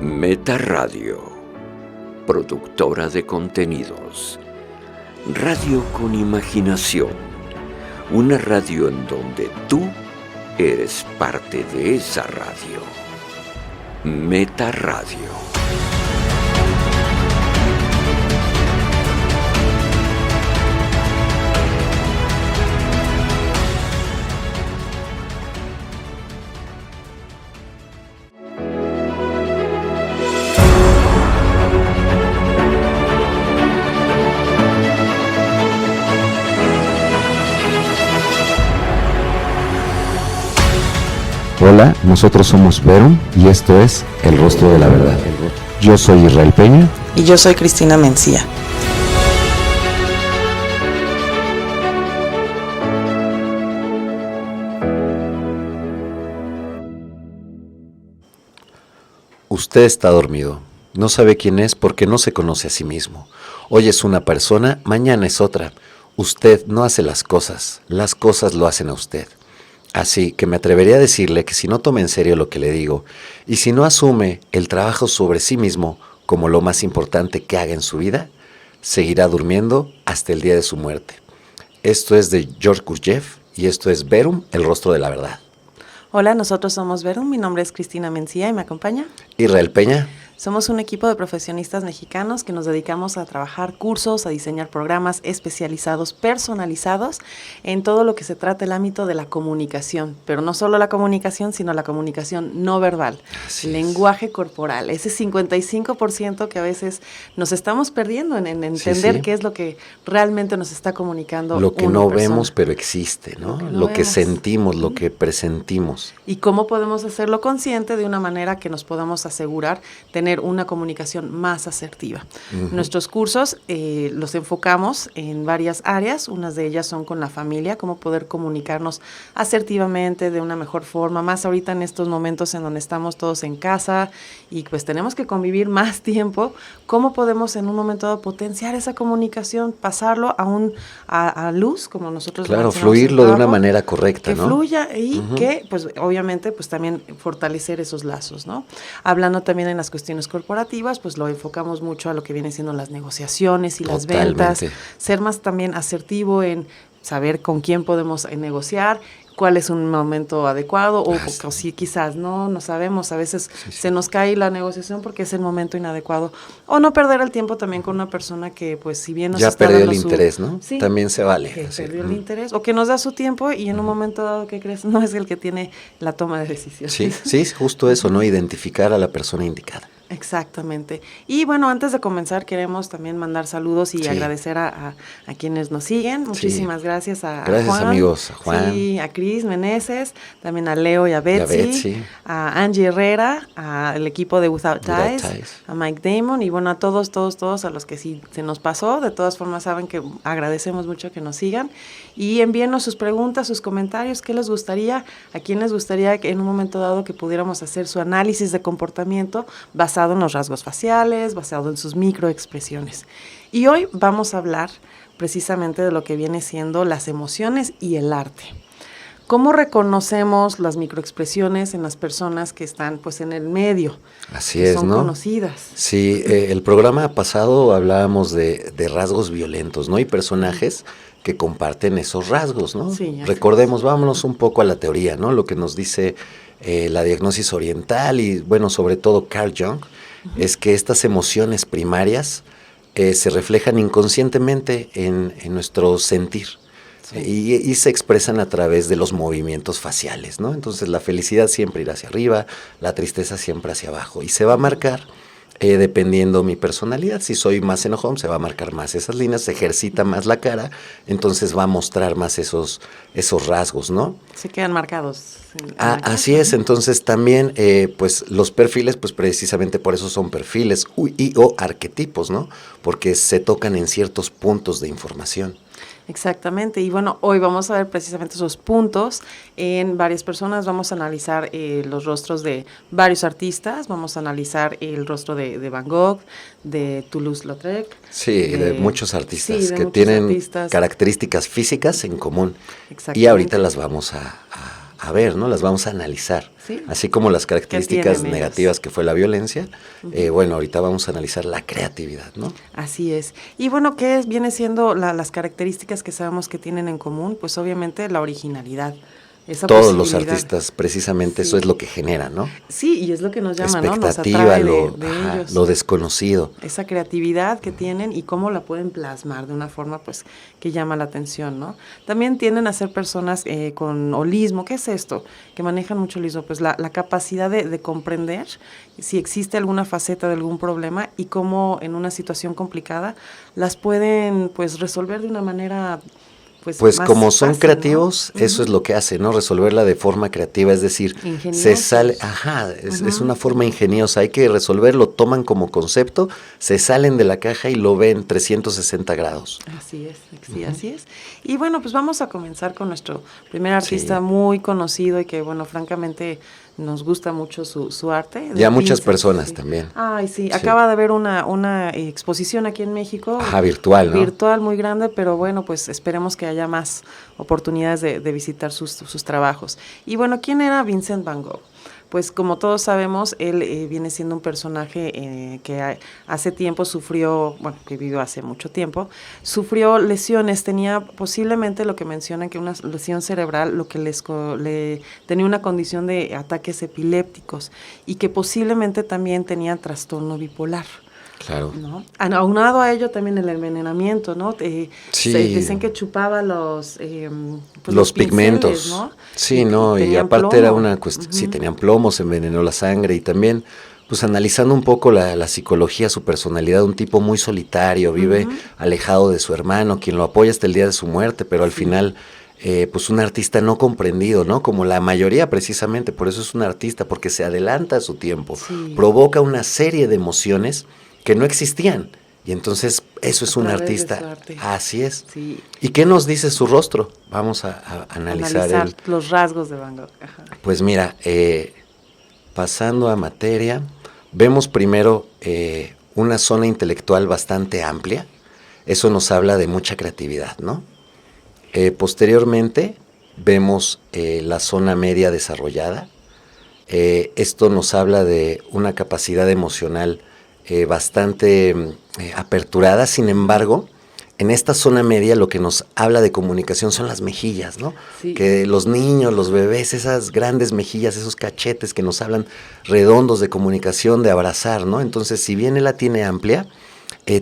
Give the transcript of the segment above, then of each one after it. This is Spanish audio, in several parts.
Meta Radio, productora de contenidos. Radio con imaginación. Una radio en donde tú eres parte de esa radio. Meta Radio. Hola, nosotros somos Verum y esto es El Rostro de la Verdad. Yo soy Israel Peña. Y yo soy Cristina Mencía. Usted está dormido. No sabe quién es porque no se conoce a sí mismo. Hoy es una persona, mañana es otra. Usted no hace las cosas lo hacen a usted. Así que me atrevería a decirle que si no toma en serio lo que le digo y si no asume el trabajo sobre sí mismo como lo más importante que haga en su vida, seguirá durmiendo hasta el día de su muerte. Esto es de George Gurdjieff y esto es Verum, el rostro de la verdad. Hola, nosotros somos Verum, mi nombre es Cristina Mencía y me acompaña Israel Peña. Somos un equipo de profesionistas mexicanos que nos dedicamos a trabajar cursos, a diseñar programas especializados, personalizados en todo lo que se trata el ámbito de la comunicación, pero no solo la comunicación, sino la comunicación no verbal, lenguaje corporal, ese 55% que a veces nos estamos perdiendo en entender qué es lo que realmente nos está comunicando. Lo que no vemos pero existe, ¿no? Lo que sentimos, lo que presentimos. Y cómo podemos hacerlo consciente de una manera que nos podamos asegurar tener una comunicación más asertiva. Nuestros cursos los enfocamos en varias áreas, unas de ellas son con la familia, cómo poder comunicarnos asertivamente de una mejor forma, más ahorita en estos momentos en donde estamos todos en casa y pues tenemos que convivir más tiempo, cómo podemos en un momento dado potenciar esa comunicación, pasarlo a luz, como nosotros claro, fluirlo de una manera correcta, que ¿no? fluya y que pues obviamente pues también fortalecer esos lazos, ¿no? Hablando también en las cuestiones corporativas, pues lo enfocamos mucho a lo que vienen siendo las negociaciones y las ventas, ser más también asertivo en saber con quién podemos negociar, cuál es un momento adecuado o si quizás no sabemos, a veces se nos cae la negociación porque es el momento inadecuado, o no perder el tiempo también con una persona que pues si bien nos ya está perdió dando el interés, ¿no? Sí, también se vale. Que perdió el interés, o que nos da su tiempo y en un momento dado, ¿qué crees? No es el que tiene la toma de decisiones. Sí, justo eso, ¿no? Identificar a la persona indicada. Exactamente. Y bueno, antes de comenzar queremos también mandar saludos y agradecer a quienes nos siguen. Muchísimas gracias a Juan, amigos, a Juan. Sí, a Cris Meneses, también a Leo y a Betsy, a Angie Herrera, al equipo de Without Ties, a Mike Damon y bueno, a todos a los que sí se nos pasó. De todas formas saben que agradecemos mucho que nos sigan y envíenos sus preguntas, sus comentarios, qué les gustaría, a quién les gustaría que en un momento dado que pudiéramos hacer su análisis de comportamiento basado en los rasgos faciales, basado en sus microexpresiones. Y hoy vamos a hablar precisamente de lo que viene siendo las emociones y el arte. ¿Cómo reconocemos las microexpresiones en las personas que están pues en el medio? Así es, son ¿no? Conocidas. Sí, el programa pasado hablábamos de rasgos violentos, ¿no? Y personajes que comparten esos rasgos, ¿no? Sí, recordemos, vámonos un poco a la teoría, ¿no? Lo que nos dice la diagnosis oriental y, bueno, sobre todo Carl Jung, es que estas emociones primarias se reflejan inconscientemente en nuestro sentir. Y se expresan a través de los movimientos faciales, ¿no? Entonces la felicidad siempre irá hacia arriba, la tristeza siempre hacia abajo y se va a marcar dependiendo mi personalidad. Si soy más enojón, se va a marcar más esas líneas, se ejercita más la cara, entonces va a mostrar más esos rasgos, ¿no? Se quedan marcados. Así es, entonces también pues los perfiles, pues precisamente por eso son perfiles o arquetipos, ¿no? Porque se tocan en ciertos puntos de información. Exactamente, y bueno, hoy vamos a ver precisamente esos puntos en varias personas, vamos a analizar los rostros de varios artistas, vamos a analizar el rostro de Van Gogh, de Toulouse-Lautrec. Sí, de muchos artistas que tienen características físicas en común y ahorita las vamos a ver, ¿no? Las vamos a analizar. Sí. Así como las características negativas que fue la violencia, bueno, ahorita vamos a analizar la creatividad, ¿no? Así es. Y bueno, ¿qué viene siendo las características que sabemos que tienen en común? Pues obviamente la originalidad. Todos los artistas, precisamente eso es lo que generan, ¿no? Sí, y es lo que nos llama, ¿no? Nos atrae de ellos. Lo desconocido. Esa creatividad que tienen y cómo la pueden plasmar de una forma, pues, que llama la atención, ¿no? También tienden a ser personas con holismo. ¿Qué es esto? Que manejan mucho holismo. Pues la capacidad de comprender si existe alguna faceta de algún problema y cómo en una situación complicada las pueden, pues, resolver de una manera... Pues como son fácil, creativos, ¿no? Eso es lo que hace, ¿no? Resolverla de forma creativa, es decir, se sale, es una forma ingeniosa, hay que resolverlo, toman como concepto, se salen de la caja y lo ven 360 grados. Así es, sí, así es. Y bueno, pues vamos a comenzar con nuestro primer artista muy conocido y que, bueno, francamente nos gusta mucho su arte. Ya muchas personas también. Ay, sí, acaba de haber una exposición aquí en México. Virtual, ¿no? Virtual, muy grande, pero bueno, pues esperemos que haya más oportunidades de visitar sus trabajos. Y bueno, ¿quién era Vincent Van Gogh? Pues como todos sabemos, él viene siendo un personaje que hace tiempo sufrió, bueno, que vivió hace mucho tiempo, sufrió lesiones, tenía posiblemente lo que mencionan que una lesión cerebral, lo que le tenía una condición de ataques epilépticos y que posiblemente también tenía trastorno bipolar. Claro. ¿No? Aunado a ello también el envenenamiento, ¿no? Sí. Dicen que chupaba los pigmentos, ¿no? Sí, y aparte plomo. Era una cuestión, sí, tenían plomo, se envenenó la sangre y también, pues analizando un poco la psicología, su personalidad, un tipo muy solitario, vive alejado de su hermano, quien lo apoya hasta el día de su muerte, pero al final... pues un artista no comprendido, ¿no? Como la mayoría precisamente, por eso es un artista, porque se adelanta a su tiempo, provoca una serie de emociones que no existían. Y entonces eso es un artista. Así es. Sí. ¿Y qué nos dice su rostro? Vamos a analizar los rasgos de Van Gogh. Ajá. Pues mira, pasando a materia, vemos primero una zona intelectual bastante amplia. Eso nos habla de mucha creatividad, ¿no? Posteriormente vemos la zona media desarrollada. Esto nos habla de una capacidad emocional bastante aperturada. Sin embargo, en esta zona media lo que nos habla de comunicación son las mejillas, ¿no? Sí. Que los niños, los bebés, esas grandes mejillas, esos cachetes que nos hablan redondos de comunicación, de abrazar, ¿no? Entonces, si bien él la tiene amplia,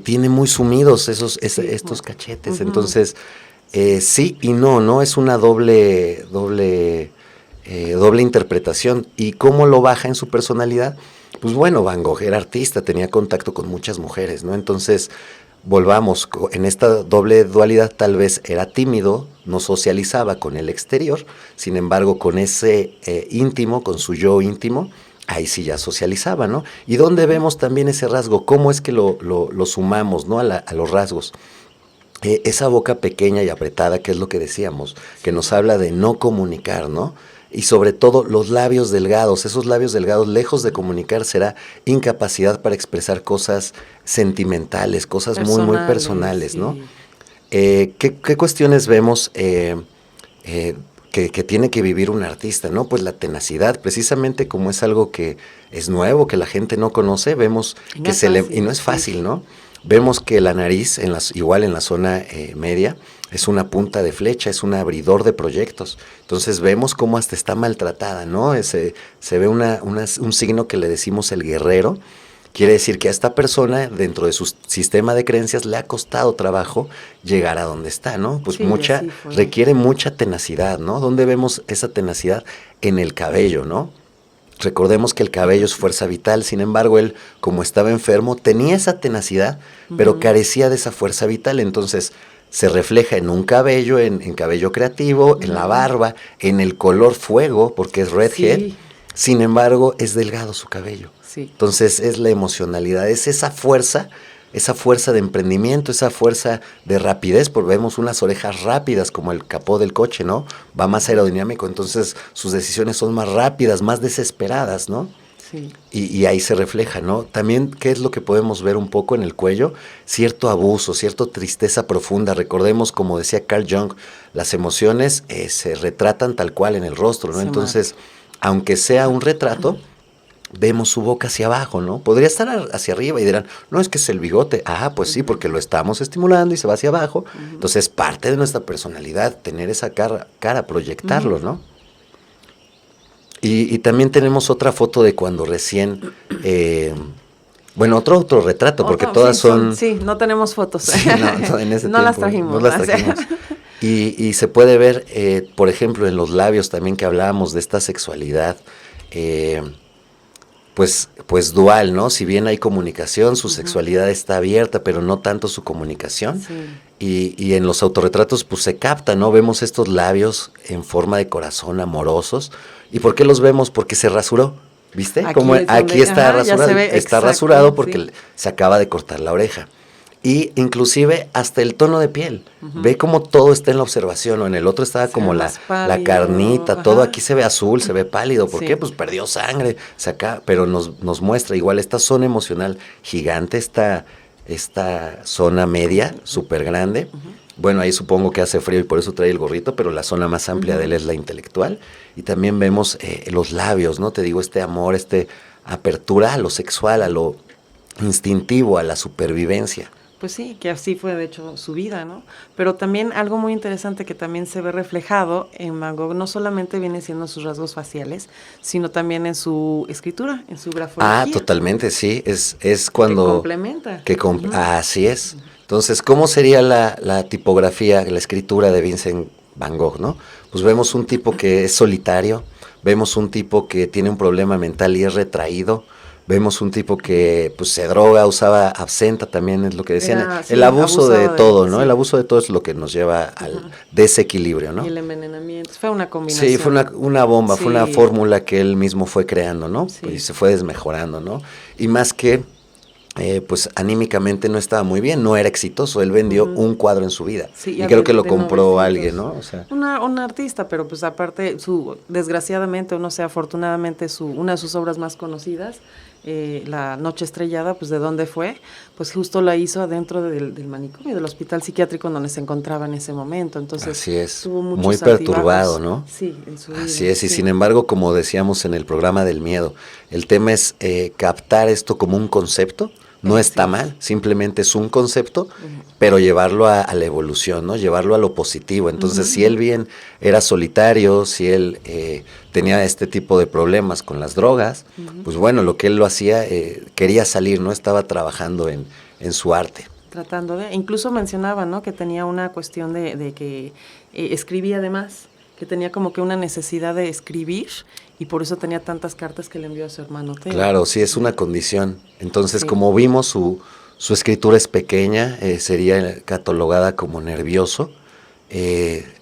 tiene muy sumidos estos cachetes. Entonces, sí y no, ¿no? Es una doble interpretación. ¿Y cómo lo baja en su personalidad? Pues bueno, Van Gogh era artista, tenía contacto con muchas mujeres, ¿no? Entonces, volvamos, en esta doble dualidad tal vez era tímido, no socializaba con el exterior, sin embargo, con ese íntimo, con su yo íntimo, ahí sí ya socializaba, ¿no? ¿Y dónde vemos también ese rasgo? ¿Cómo es que lo sumamos, ¿no? a los rasgos? Esa boca pequeña y apretada, que es lo que decíamos, que nos habla de no comunicar, ¿no? Y sobre todo los labios delgados, esos labios delgados, lejos de comunicar, será incapacidad para expresar cosas sentimentales, cosas muy personales, sí. ¿No? ¿Qué cuestiones vemos que tiene que vivir un artista, ¿no? Pues la tenacidad, precisamente como es algo que es nuevo, que la gente no conoce, vemos que y no es fácil, ¿no? Vemos que la nariz, igual en la zona media, es una punta de flecha, es un abridor de proyectos. Entonces vemos cómo hasta está maltratada, ¿no? Se ve un signo que le decimos el guerrero. Quiere decir que a esta persona, dentro de su sistema de creencias, le ha costado trabajo llegar a donde está, ¿no? Pues sí, requiere mucha tenacidad, ¿no? ¿Dónde vemos esa tenacidad? En el cabello, ¿no? Recordemos que el cabello es fuerza vital, sin embargo, él, como estaba enfermo, tenía esa tenacidad, pero carecía de esa fuerza vital, entonces se refleja en un cabello, en cabello creativo, en la barba, en el color fuego, porque es redhead, sin embargo, es delgado su cabello. Sí. Entonces, es la emocionalidad, es esa fuerza de emprendimiento, esa fuerza de rapidez, porque vemos unas orejas rápidas como el capó del coche, ¿no? Va más aerodinámico, entonces sus decisiones son más rápidas, más desesperadas, ¿no? Sí. Y ahí se refleja, ¿no? También, ¿qué es lo que podemos ver un poco en el cuello? Cierto abuso, cierta tristeza profunda. Recordemos, como decía Carl Jung, las emociones se retratan tal cual en el rostro, ¿no? Entonces, aunque sea un retrato, vemos su boca hacia abajo, ¿no? Podría estar hacia arriba y dirán, no, es que es el bigote. Pues sí, porque lo estamos estimulando y se va hacia abajo. Entonces, parte de nuestra personalidad, tener esa cara proyectarlo, ¿no? Y también tenemos otra foto de cuando recién, otro retrato, porque todas son... Sí, no tenemos fotos. Sí, no, en ese no las trajimos. No las trajimos. Y se puede ver, por ejemplo, en los labios también que hablábamos de esta sexualidad, pues dual, ¿no? Si bien hay comunicación, su sexualidad está abierta, pero no tanto su comunicación. Sí. Y en los autorretratos, pues se capta, ¿no? Vemos estos labios en forma de corazón, amorosos. ¿Y por qué los vemos? Porque se rasuró, ¿viste? Aquí está rasurado, está rasurado porque se acaba de cortar la oreja. Y inclusive hasta el tono de piel. Ve cómo todo está en la observación, o en el otro estaba como la carnita, todo aquí se ve azul, se ve pálido. ¿Por qué? Pues perdió sangre, pero nos muestra igual esta zona emocional gigante, esta zona media, súper grande. Bueno, ahí supongo que hace frío y por eso trae el gorrito, pero la zona más amplia de él es la intelectual. Y también vemos los labios, ¿no? Te digo, este amor, apertura a lo sexual, a lo instintivo, a la supervivencia. Pues sí, que así fue de hecho su vida, ¿no? Pero también algo muy interesante que también se ve reflejado en Van Gogh, no solamente viene siendo sus rasgos faciales, sino también en su escritura, en su grafología. Totalmente, sí, es cuando... Que complementa. Así es. Entonces, ¿cómo sería la tipografía, la escritura de Vincent Van Gogh, no? Pues vemos un tipo que es solitario, vemos un tipo que tiene un problema mental y es retraído. Vemos un tipo que pues se droga, usaba absenta, también es lo que decían, el abuso de todo, ¿no? Sí. El abuso de todo es lo que nos lleva al desequilibrio, ¿no? Y el envenenamiento, fue una combinación. Sí, fue una bomba, fue una fórmula que él mismo fue creando, ¿no? Sí. Y se fue desmejorando, ¿no? Y más que, pues anímicamente no estaba muy bien, no era exitoso, él vendió un cuadro en su vida, y creo que lo compró alguien, ¿no? O sea, un artista, pero pues aparte, desgraciadamente, o no sé, afortunadamente, una de sus obras más conocidas, La Noche Estrellada, pues de dónde fue, pues justo la hizo adentro del manicomio, del hospital psiquiátrico en donde se encontraba en ese momento. Entonces, así es, tuvo muchos muy perturbado, ¿no? Sí, en su vida. Así es, y sin embargo, como decíamos en el programa del miedo, el tema es captar esto como un concepto. No está mal, simplemente es un concepto, pero llevarlo a la evolución, ¿no? Llevarlo a lo positivo. Entonces, si él bien era solitario, si él tenía este tipo de problemas con las drogas, pues bueno, lo que él lo hacía, quería salir, ¿no? Estaba trabajando en su arte. Tratando incluso mencionaba, ¿no? Que tenía una cuestión de que escribía además, que tenía como que una necesidad de escribir y por eso tenía tantas cartas que le envió a su hermano Theo. Claro, sí, es una condición. Entonces, como vimos, su escritura es pequeña, sería catalogada como nervioso,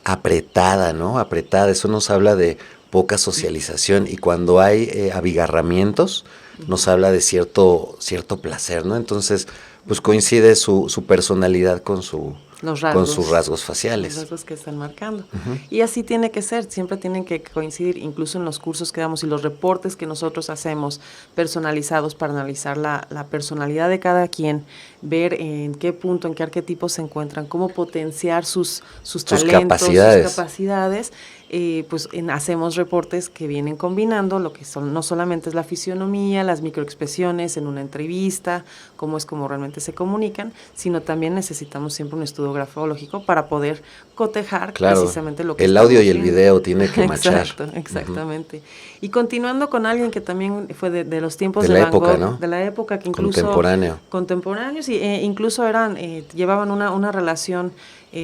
apretada, ¿no? Apretada, eso nos habla de poca socialización y cuando hay abigarramientos nos habla de cierto placer, ¿no? Entonces, pues coincide su personalidad con sus rasgos faciales. Los rasgos que están marcando. Y así tiene que ser, siempre tienen que coincidir, incluso en los cursos que damos y los reportes que nosotros hacemos personalizados para analizar la personalidad de cada quien, ver en qué punto, en qué arquetipos se encuentran, cómo potenciar sus talentos, sus capacidades. Pues hacemos reportes que vienen combinando lo que son, no solamente es la fisionomía, las microexpresiones en una entrevista, cómo es como realmente se comunican, sino también necesitamos siempre un estudio grafológico para poder cotejar precisamente lo que el audio y el video tiene que machar. Exactamente. Y continuando con alguien que también fue de los tiempos de Van Gogh, ¿no? De la época que incluso contemporáneos y incluso llevaban una relación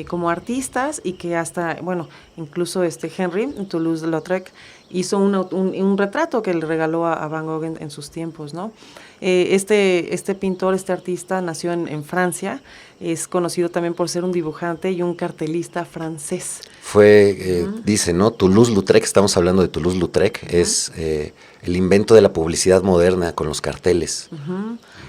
como artistas y que hasta, bueno, incluso Henry Toulouse-Lautrec hizo un retrato que le regaló a Van Gogh en sus tiempos, ¿no? Este pintor, este artista nació en Francia, es conocido también por ser un dibujante y un cartelista francés. Fue, dice, ¿no? Toulouse-Lautrec, estamos hablando de Toulouse-Lautrec, es el invento de la publicidad moderna con los carteles.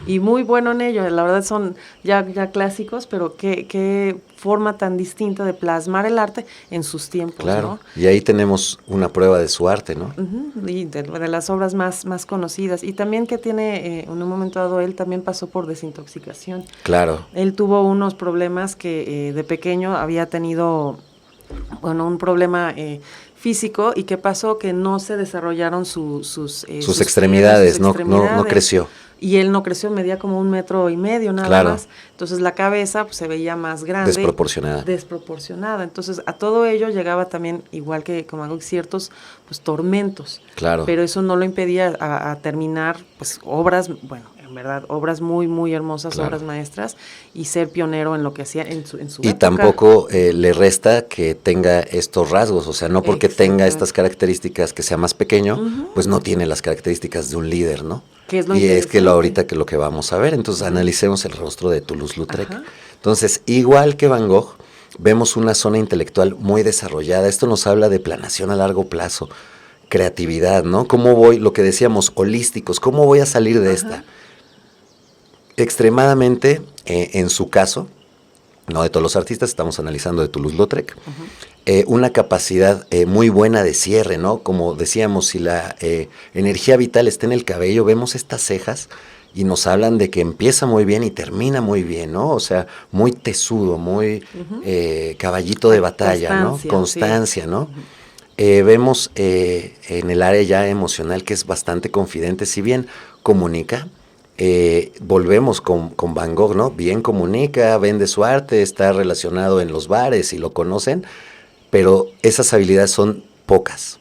Y muy bueno en ello, la verdad son ya clásicos, pero qué forma tan distinta de plasmar el arte en sus tiempos, claro, ¿no? Y ahí tenemos una prueba de su arte, ¿no? Y de las obras más conocidas. Y también que tiene, en un momento dado, él también pasó por desintoxicación. Claro. Él tuvo unos problemas que de pequeño había tenido un problema físico. ¿Y qué pasó? Que no se desarrollaron sus extremidades, no creció. Y él no creció, medía como 1,5 metros nada más. Entonces la cabeza pues, se veía más grande. Desproporcionada. Entonces a todo ello llegaba también, igual que como hago ciertos pues tormentos. Claro. Pero eso no lo impedía a terminar pues obras, en verdad, obras muy, muy hermosas, claro. Obras maestras, y ser pionero en lo que hacía en su y época. Tampoco le resta que tenga estos rasgos, o sea, no porque tenga estas características que sea más pequeño, pues no tiene las características de un líder, ¿no? Y es que ahorita que lo que vamos a ver, entonces analicemos el rostro de Toulouse-Lautrec. Entonces, igual que Van Gogh, vemos una zona intelectual muy desarrollada. Esto nos habla de planeación a largo plazo, creatividad, ¿no? ¿Cómo voy, lo que decíamos, holísticos, cómo voy a salir de esta? Extremadamente, en su caso, no de todos los artistas, estamos analizando de Toulouse-Lautrec, una capacidad muy buena de cierre, ¿no? Como decíamos, si la energía vital está en el cabello, vemos estas cejas y nos hablan de que empieza muy bien y termina muy bien, ¿no? O sea, muy tesudo, muy caballito de batalla, ¿no? Constancia, sí. ¿no? Vemos en el área ya emocional que es bastante confidente, si bien comunica. Volvemos con Van Gogh, ¿no? Bien comunica, vende su arte, está relacionado en los bares y lo conocen, pero esas habilidades son pocas.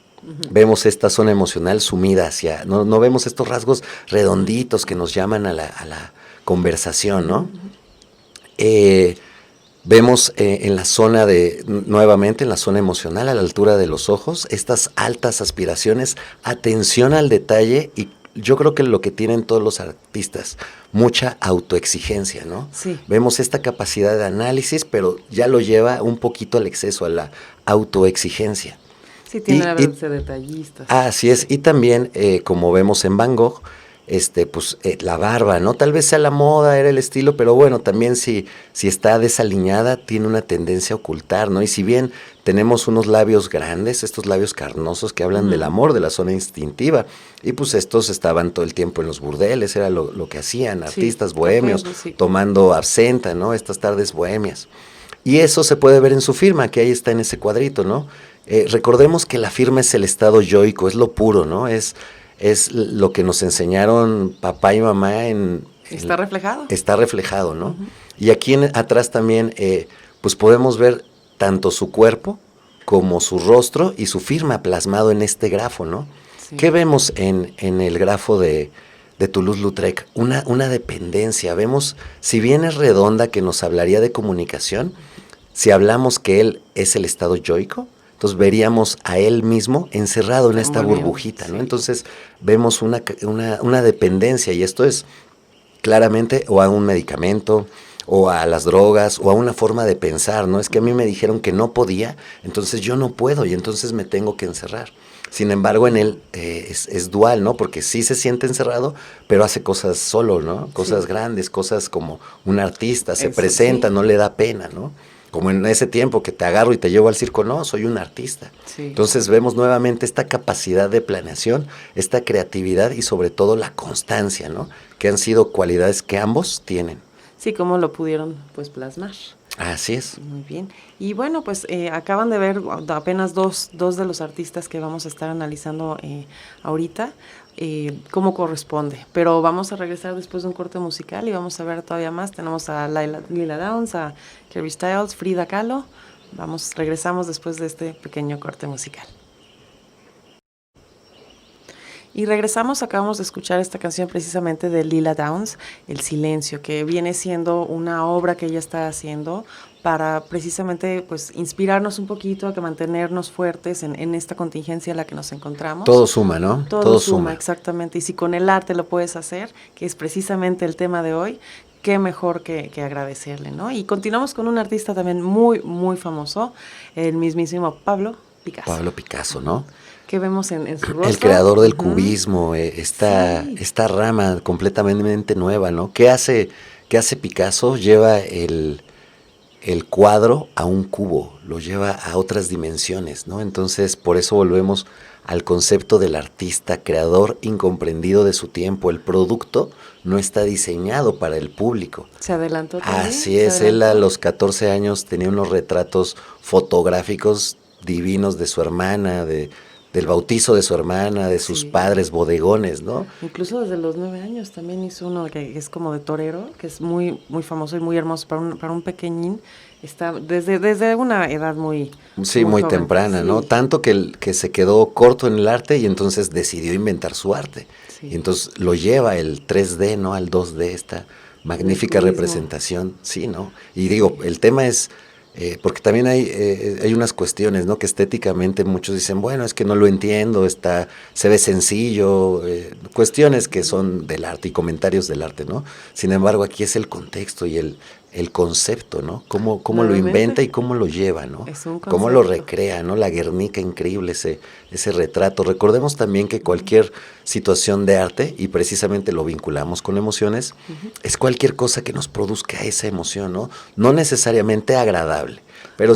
Vemos esta zona emocional sumida hacia, no vemos estos rasgos redonditos que nos llaman a la conversación, ¿no? Vemos en la zona nuevamente en la zona emocional, a la altura de los ojos, estas altas aspiraciones, atención al detalle y yo creo que lo que tienen todos los artistas, mucha autoexigencia, ¿no? Sí. Vemos esta capacidad de análisis, pero ya lo lleva un poquito al exceso, a la autoexigencia. Sí, tiene la verse detallista. Así es, y también, como vemos en Van Gogh, la barba, ¿no? Tal vez sea la moda, era el estilo, pero bueno, también si está desaliñada, tiene una tendencia a ocultar, ¿no? Y si bien tenemos unos labios grandes, estos labios carnosos que hablan del amor, de la zona instintiva, y pues estos estaban todo el tiempo en los burdeles, era lo que hacían, artistas bohemios, tomando absenta, ¿no? Estas tardes bohemias. Y eso se puede ver en su firma, que ahí está en ese cuadrito, ¿no? Recordemos que la firma es el estado yoico, es lo puro, ¿no? Es lo que nos enseñaron papá y mamá Está reflejado. Está reflejado, ¿no? Y aquí atrás también, pues podemos ver tanto su cuerpo como su rostro y su firma plasmado en este grafo, ¿no? Sí. ¿Qué vemos en el grafo de Toulouse-Lautrec? Una dependencia. Vemos, si bien es redonda que nos hablaría de comunicación, si hablamos que él es el estado yoico, entonces veríamos a él mismo encerrado en esta burbujita, ¿no? Entonces vemos una dependencia y esto es claramente o a un medicamento o a las drogas o a una forma de pensar, ¿no? Es que a mí me dijeron que no podía, entonces yo no puedo y entonces me tengo que encerrar. Sin embargo, en él es dual, ¿no? Porque sí se siente encerrado, pero hace cosas solo, ¿no? Cosas grandes, cosas como un artista, se presenta, no le da pena, ¿no? Como en ese tiempo que te agarro y te llevo al circo, no, soy un artista. Sí. Entonces vemos nuevamente esta capacidad de planeación, esta creatividad y sobre todo la constancia, ¿no? Que han sido cualidades que ambos tienen. Sí, cómo lo pudieron pues plasmar. Así es. Muy bien. Y bueno, pues acaban de ver apenas dos de los artistas que vamos a estar analizando ahorita. Cómo corresponde, pero vamos a regresar después de un corte musical y vamos a ver todavía más. Tenemos a Lila Downs, a Harry Styles, Frida Kahlo. Regresamos después de este pequeño corte musical. Y regresamos, acabamos de escuchar esta canción precisamente de Lila Downs, El Silencio, que viene siendo una obra que ella está haciendo para precisamente pues inspirarnos un poquito a que mantenernos fuertes en esta contingencia en la que nos encontramos. Todo suma, ¿no? Todo suma, exactamente. Y si con el arte lo puedes hacer, que es precisamente el tema de hoy, qué mejor que agradecerle, ¿no? Y continuamos con un artista también muy, muy famoso, el mismísimo Pablo Picasso. Pablo Picasso, ¿no? ¿Qué vemos en su rostro? El creador del cubismo, esta rama completamente nueva, ¿no? ¿Qué hace Picasso? Lleva el cuadro a un cubo, lo lleva a otras dimensiones, ¿no? Entonces, por eso volvemos al concepto del artista, creador incomprendido de su tiempo. El producto no está diseñado para el público. Se adelantó también. Así es, él a los 14 años tenía unos retratos fotográficos divinos de su hermana, del bautizo de su hermana, de sus padres, bodegones, ¿no? Incluso desde los 9 años también hizo uno que es como de torero, que es muy muy famoso y muy hermoso para un pequeñín. Está desde una edad muy muy temprana, ¿no? Tanto que se quedó corto en el arte y entonces decidió inventar su arte. Sí. Y entonces lo lleva el 3D, ¿no? Al 2D, esta magnífica representación, sí, ¿no? Y digo, el tema es... porque también hay unas cuestiones, ¿no? Que estéticamente muchos dicen, bueno, es que no lo entiendo, se ve sencillo, cuestiones que son del arte y comentarios del arte, ¿no? Sin embargo, aquí es el contexto y el concepto, ¿no? Cómo lo inventa y cómo lo lleva, ¿no? Cómo lo recrea, ¿no? La Guernica, increíble ese retrato. Recordemos también que cualquier situación de arte, y precisamente lo vinculamos con emociones, es cualquier cosa que nos produzca esa emoción, ¿no? No necesariamente agradable. Pero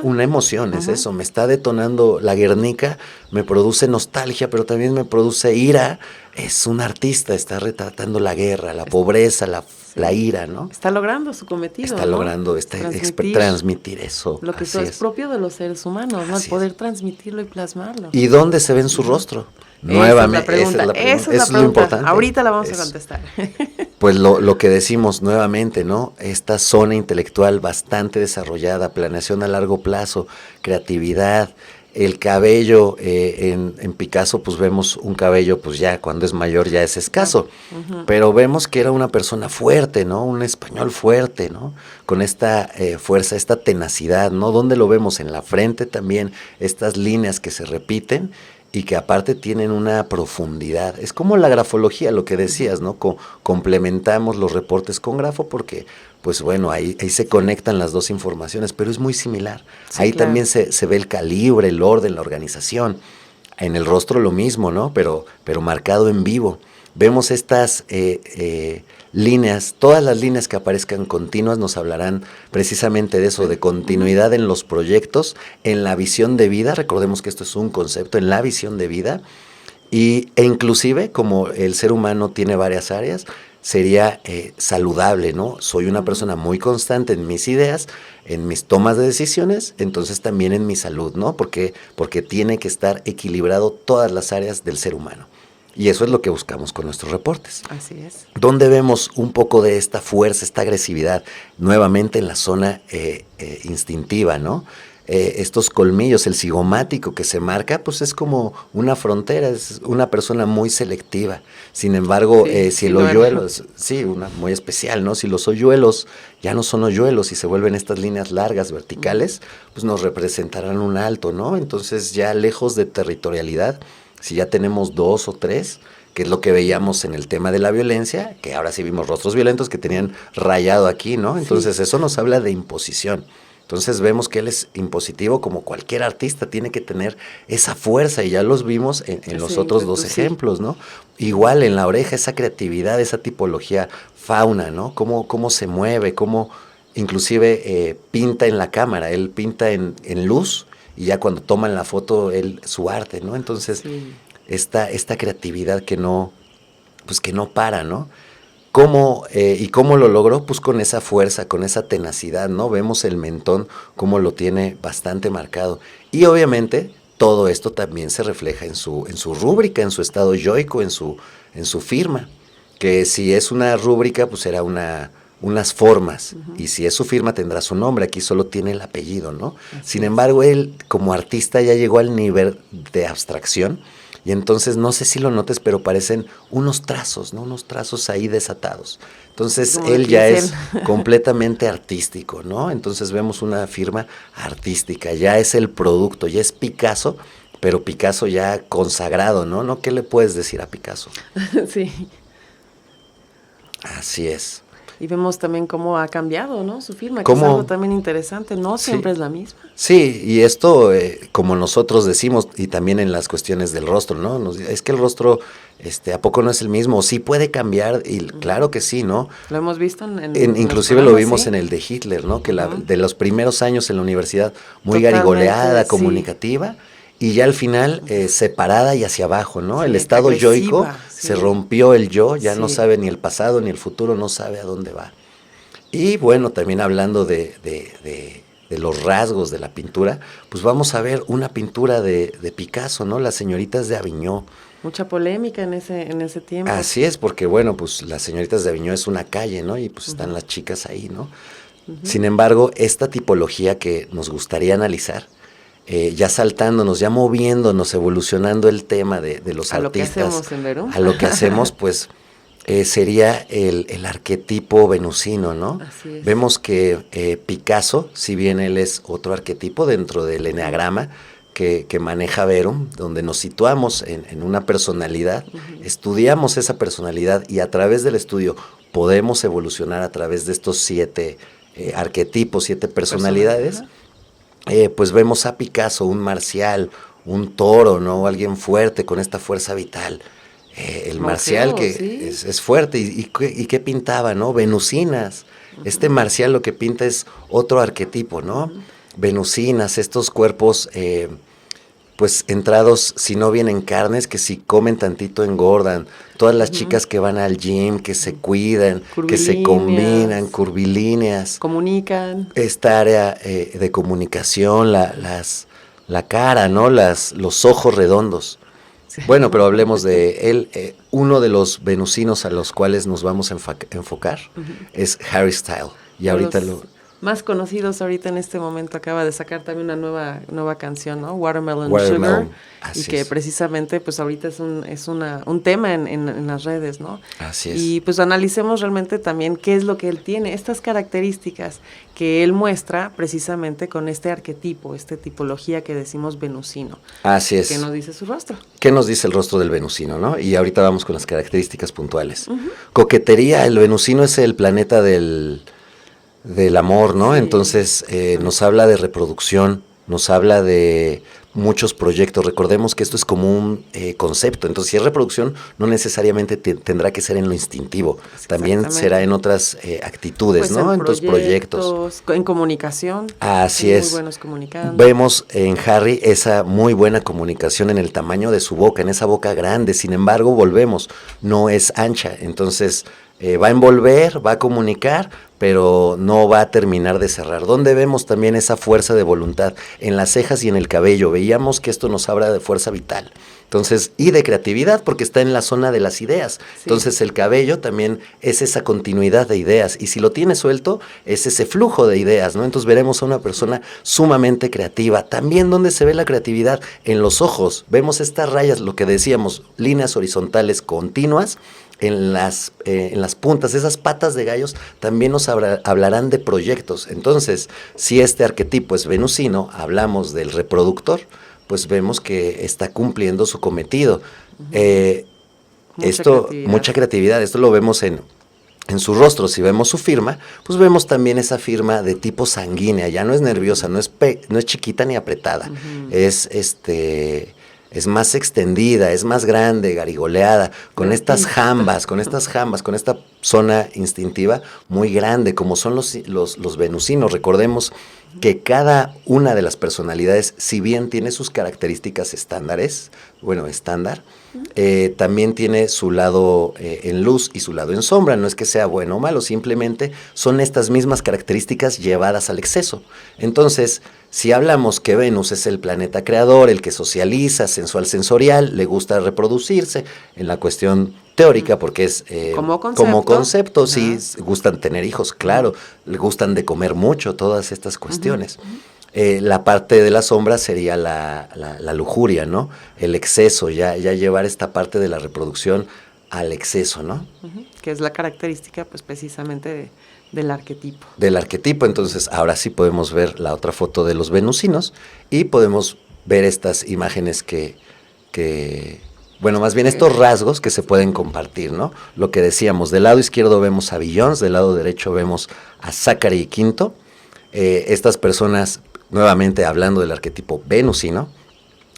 una emoción es eso, me está detonando la Guernica, me produce nostalgia, pero también me produce ira. Es un artista, está retratando la guerra, la pobreza, la ira, ¿no? Está logrando su cometido, Está logrando transmitir eso. Lo que es propio de los seres humanos, ¿no? El poder transmitirlo y plasmarlo. ¿Y dónde se ve en su rostro? Nuevamente, esa es la pregunta. Eso es lo importante. Ahorita la vamos a contestar. Pues lo que decimos nuevamente, ¿no? Esta zona intelectual bastante desarrollada, planeación a largo plazo, creatividad, el cabello, en Picasso pues vemos un cabello pues ya cuando es mayor ya es escaso, pero vemos que era una persona fuerte, ¿no? Un español fuerte, ¿no? Con esta fuerza, esta tenacidad, ¿no? ¿Dónde lo vemos? En la frente también, estas líneas que se repiten y que aparte tienen una profundidad. Es como la grafología, lo que decías, ¿no? Complementamos los reportes con grafo porque, pues bueno, ahí se conectan las dos informaciones, pero es muy similar. Sí, ahí también se ve el calibre, el orden, la organización. En el rostro lo mismo, ¿no? Pero marcado en vivo. Vemos estas líneas, todas las líneas que aparezcan continuas nos hablarán precisamente de eso, de continuidad en los proyectos, en la visión de vida. Recordemos que esto es un concepto, en la visión de vida, e inclusive como el ser humano tiene varias áreas, sería saludable, ¿no? Soy una persona muy constante en mis ideas, en mis tomas de decisiones, entonces también en mi salud, ¿no? Porque tiene que estar equilibrado todas las áreas del ser humano. Y eso es lo que buscamos con nuestros reportes. Así es. Donde vemos un poco de esta fuerza, esta agresividad, nuevamente en la zona instintiva, ¿no? Estos colmillos, el cigomático que se marca, pues es como una frontera, es una persona muy selectiva. Sin embargo, si el hoyuelo, una muy especial, ¿no? Si los hoyuelos ya no son hoyuelos y se vuelven estas líneas largas, verticales, pues nos representarán un alto, ¿no? Entonces ya lejos de territorialidad, si ya tenemos 2 o 3, que es lo que veíamos en el tema de la violencia, que ahora sí vimos rostros violentos que tenían rayado aquí, ¿no? Entonces eso nos habla de imposición. Entonces vemos que él es impositivo como cualquier artista, tiene que tener esa fuerza y ya los vimos en los otros dos ejemplos, ¿no? Igual en la oreja, esa creatividad, esa tipología fauna, ¿no? Cómo se mueve, cómo inclusive pinta en la cámara, él pinta en luz y ya cuando toman la foto, su arte, ¿no? Entonces esta creatividad que no para, ¿no? ¿Y cómo lo logró? Pues con esa fuerza, con esa tenacidad, ¿no? Vemos el mentón, cómo lo tiene bastante marcado. Y obviamente todo esto también se refleja en su rúbrica, en su estado yoico, en su firma. Que si es una rúbrica, pues será unas formas. Y si es su firma, tendrá su nombre. Aquí solo tiene el apellido, ¿no? Sin embargo, él como artista ya llegó al nivel de abstracción. Y entonces, no sé si lo notes, pero parecen unos trazos, ¿no? Unos trazos ahí desatados. Entonces, él ya es completamente artístico, ¿no? Entonces, vemos una firma artística, ya es el producto, ya es Picasso, pero Picasso ya consagrado, ¿no? ¿No? ¿Qué le puedes decir a Picasso? Sí. Así es. Y vemos también cómo ha cambiado, ¿no? Su firma, que es algo también interesante, no siempre es la misma. Sí, y esto, como nosotros decimos, y también en las cuestiones del rostro, ¿no? Es que el rostro, ¿a poco no es el mismo? Sí puede cambiar, y claro que sí, ¿no? Lo hemos visto inclusive lo vimos en el de Hitler, ¿no? Que de los primeros años en la universidad, muy garigoleada, comunicativa, y ya al final separada y hacia abajo, ¿no? El estado yoico, se rompió el yo, ya no sabe ni el pasado ni el futuro, no sabe a dónde va. Y bueno, también hablando de los rasgos de la pintura, pues vamos a ver una pintura de Picasso, ¿no? Las señoritas de Avignon. Mucha polémica en ese tiempo. Así es, porque bueno, pues las señoritas de Avignon es una calle, ¿no? Y pues están las chicas ahí, ¿no? Sin embargo, esta tipología que nos gustaría analizar, ya saltándonos, ya moviéndonos, evolucionando el tema de los artistas. A lo que hacemos en Verón. A lo que hacemos, pues, sería el arquetipo venusino, ¿no? Así es. Vemos que Picasso, si bien él es otro arquetipo dentro del eneagrama que maneja Verum, donde nos situamos en una personalidad, estudiamos esa personalidad y a través del estudio podemos evolucionar a través de estos 7 arquetipos, 7 personalidades. Pues vemos a Picasso, un marcial, un toro, ¿no? Alguien fuerte, con esta fuerza vital. El marcial que es fuerte. ¿Y qué pintaba, no? Venusinas. Este marcial lo que pinta es otro arquetipo, ¿no? Venusinas, estos cuerpos, pues entrados, si no bien en carnes, que si comen tantito engordan. Todas las chicas que van al gym, que se cuidan, que se combinan, curvilíneas. Comunican. Esta área de comunicación, la cara, ¿no? Los ojos redondos. Sí. Bueno, pero hablemos de él. Uno de los venusinos a los cuales nos vamos a enfocar es Harry Styles. Y ahorita más conocidos ahorita en este momento, acaba de sacar también una nueva canción, ¿no? Watermelon Sugar, y que precisamente pues ahorita es un tema en las redes, ¿no? Así es. Y pues analicemos realmente también qué es lo que él tiene, estas características que él muestra precisamente con este arquetipo, esta tipología que decimos venusino. Así es. ¿Qué nos dice su rostro? ¿Qué nos dice el rostro del venusino, no? Y ahorita vamos con las características puntuales. Coquetería, el venusino es el planeta del amor, ¿no? Sí. Entonces nos habla de reproducción, nos habla de muchos proyectos. Recordemos que esto es como un concepto. Entonces, si es reproducción, no necesariamente tendrá que ser en lo instintivo. También será en otras actitudes, pues, ¿no? En tus proyectos. En comunicación. Así es. Muy buenos comunicando. Vemos en Harry esa muy buena comunicación en el tamaño de su boca, en esa boca grande. Sin embargo, volvemos, no es ancha. Entonces, va a envolver, va a comunicar, pero no va a terminar de cerrar. ¿Dónde vemos también esa fuerza de voluntad? En las cejas y en el cabello. Veíamos que esto nos habla de fuerza vital. Entonces, y de creatividad, porque está en la zona de las ideas. Sí. Entonces, el cabello también es esa continuidad de ideas. Y si lo tiene suelto, es ese flujo de ideas, ¿no? Entonces, veremos a una persona sumamente creativa. También, ¿dónde se ve la creatividad? En los ojos. Vemos estas rayas, lo que decíamos, líneas horizontales continuas. En las puntas, esas patas de gallos también nos hablarán de proyectos. Entonces, si este arquetipo es venusino, hablamos del reproductor, pues vemos que está cumpliendo su cometido. Mucha creatividad. Esto lo vemos en su rostro. Si vemos su firma, pues vemos también esa firma de tipo sanguínea. Ya no es nerviosa, no es chiquita ni apretada. Es más extendida, es más grande, garigoleada, con estas jambas, con esta zona instintiva muy grande, como son los venusinos. Recordemos que cada una de las personalidades, si bien tiene sus características estándar, también tiene su lado en luz y su lado en sombra. No es que sea bueno o malo, simplemente son estas mismas características llevadas al exceso. Entonces, si hablamos que Venus es el planeta creador, el que socializa, sensual, sensorial, le gusta reproducirse en la cuestión teórica, porque es como concepto, sí, gustan tener hijos, claro, le gustan de comer mucho, todas estas cuestiones. La parte de la sombra sería la lujuria, ¿no? El exceso, ya llevar esta parte de la reproducción al exceso, ¿no? Que es la característica, pues, precisamente del arquetipo. Del arquetipo. Entonces, ahora sí podemos ver la otra foto de los venusinos y podemos ver estas imágenes que bueno, más bien estos rasgos que se pueden compartir, ¿no? Lo que decíamos, del lado izquierdo vemos a Beyoncé, del lado derecho vemos a Zachary Quinto. Estas personas, nuevamente hablando del arquetipo venusino,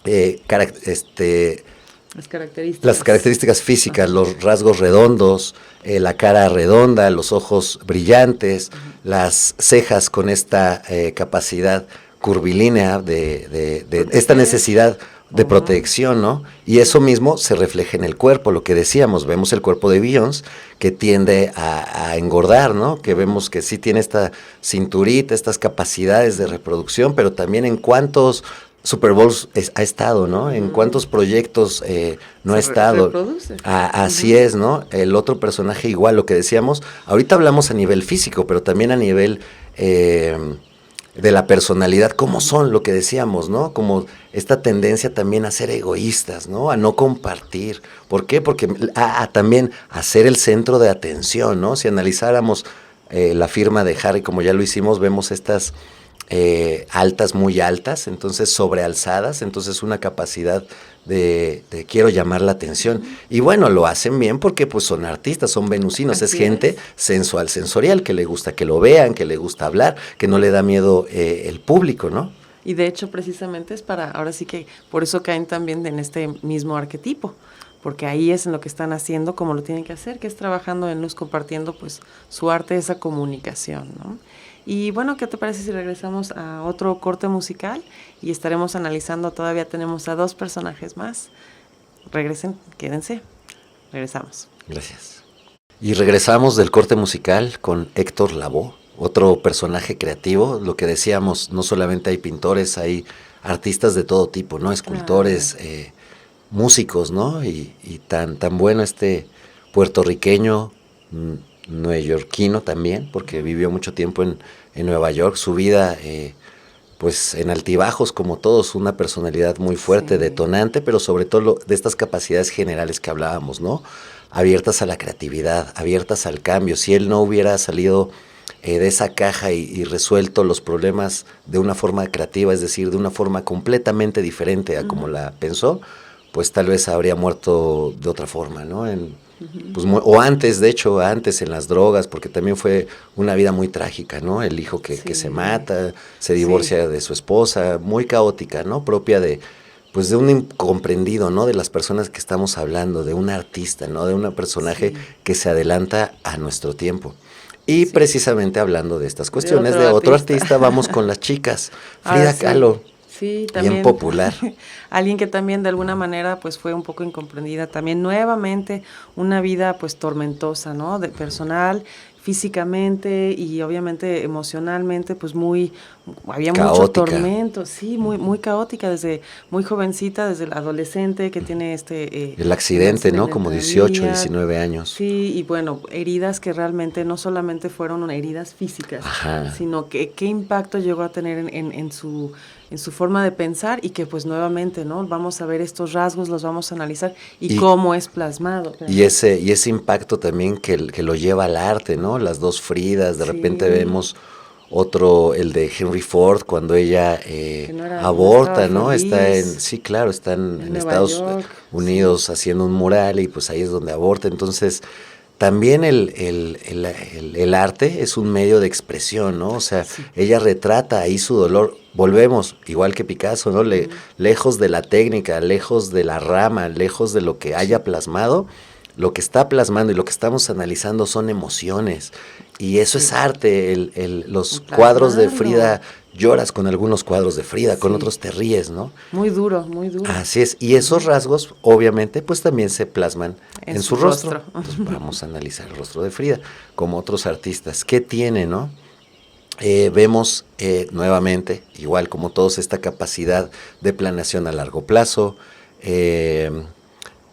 las características físicas, los rasgos redondos, la cara redonda, los ojos brillantes, las cejas con esta capacidad curvilínea de esta necesidad de protección, ¿no? Y eso mismo se refleja en el cuerpo, lo que decíamos, vemos el cuerpo de Beyoncé que tiende a engordar, ¿no? Que vemos que sí tiene esta cinturita, estas capacidades de reproducción, pero también en cuántos Super Bowls ha estado, ¿no? En cuántos proyectos no ha estado. Así es, ¿no? El otro personaje igual, lo que decíamos, ahorita hablamos a nivel físico, pero también a nivel de la personalidad, cómo son, lo que decíamos, ¿no? Como esta tendencia también a ser egoístas, ¿no? A no compartir. ¿Por qué? Porque también a ser el centro de atención, ¿no? Si analizáramos la firma de Harry, como ya lo hicimos, vemos estas altas, muy altas, entonces sobrealzadas, entonces una capacidad de quiero llamar la atención. Y bueno, lo hacen bien porque pues son artistas, son venusinos, es gente sensual, sensorial, que le gusta que lo vean, que le gusta hablar, que no le da miedo el público, ¿no? Y de hecho precisamente es ahora sí que por eso caen también en este mismo arquetipo, porque ahí es en lo que están haciendo como lo tienen que hacer, que es trabajando en luz, compartiendo pues su arte, esa comunicación, ¿no? Y bueno, ¿qué te parece si regresamos a otro corte musical y estaremos analizando, todavía tenemos a 2 personajes más? Regresen, quédense, regresamos. Gracias. Y regresamos del corte musical con Héctor Lavoe, otro personaje creativo, lo que decíamos, no solamente hay pintores, hay artistas de todo tipo, ¿no? Escultores, músicos, ¿no? Y tan bueno este puertorriqueño, neoyorquino también, porque vivió mucho tiempo en Nueva York, su vida pues en altibajos como todos, una personalidad muy fuerte, detonante, pero sobre todo de estas capacidades generales que hablábamos, ¿no? Abiertas a la creatividad, abiertas al cambio. Si él no hubiera salido de esa caja y resuelto los problemas de una forma creativa, es decir, de una forma completamente diferente a como la pensó, pues tal vez habría muerto de otra forma, ¿no? Pues, o antes, de hecho, antes en las drogas, porque también fue una vida muy trágica, ¿no? El hijo que se mata, se divorcia de su esposa, muy caótica, ¿no? Propia de un incomprendido, ¿no? De las personas que estamos hablando, de un artista, ¿no? De un personaje que se adelanta a nuestro tiempo. Y precisamente hablando de estas cuestiones, de otro artista, vamos con las chicas. Frida Kahlo. Sí, también. Bien popular. Alguien que también de alguna manera pues fue un poco incomprendida. También nuevamente una vida pues tormentosa, ¿no? De personal, físicamente y obviamente emocionalmente pues había caótica. Mucho tormento, sí, muy caótica desde muy jovencita, desde el adolescente que tiene el accidente, ¿no? Como 18, 19 años. Sí, y bueno, heridas que realmente no solamente fueron heridas físicas, sino que qué impacto llegó a tener en su forma de pensar y que pues nuevamente, ¿no? Vamos a ver estos rasgos, los vamos a analizar y cómo es plasmado. Y ese impacto también que lo lleva al arte, ¿no? Las 2 Fridas, de repente vemos otro, el de Henry Ford, cuando ella aborta, ¿no? Están en Estados Unidos haciendo un mural y pues ahí es donde aborta. Entonces, también el arte es un medio de expresión, ¿no? O sea, ella retrata ahí su dolor. Volvemos, igual que Picasso, ¿no? Lejos de la técnica, lejos de la rama, lejos de lo que haya plasmado, lo que está plasmando y lo que estamos analizando son emociones. Y eso es arte. Los cuadros de Frida, lloras con algunos cuadros de Frida, con otros te ríes, ¿no? Muy duro, muy duro. Así es. Y esos rasgos, obviamente, pues también se plasman en su rostro. Entonces vamos a analizar el rostro de Frida, como otros artistas. ¿Qué tiene, no? Vemos nuevamente, igual como todos, esta capacidad de planeación a largo plazo,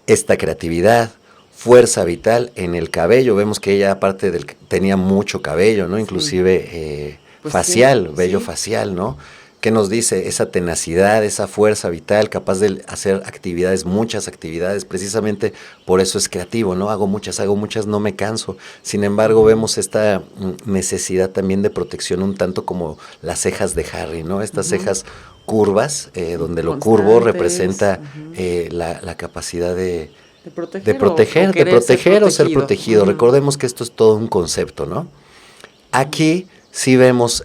esta creatividad, fuerza vital en el cabello. Vemos que ella, aparte tenía mucho cabello, ¿no? Inclusive facial, vello facial, ¿no? ¿Qué nos dice? Esa tenacidad, esa fuerza vital, capaz de hacer actividades, muchas actividades, precisamente por eso es creativo, ¿no? Hago muchas, no me canso. Sin embargo, vemos esta necesidad también de protección, un tanto como las cejas de Harry, ¿no? Estas cejas curvas, donde lo curvo representa la capacidad de proteger o ser protegido. Recordemos que esto es todo un concepto, ¿no? Aquí sí vemos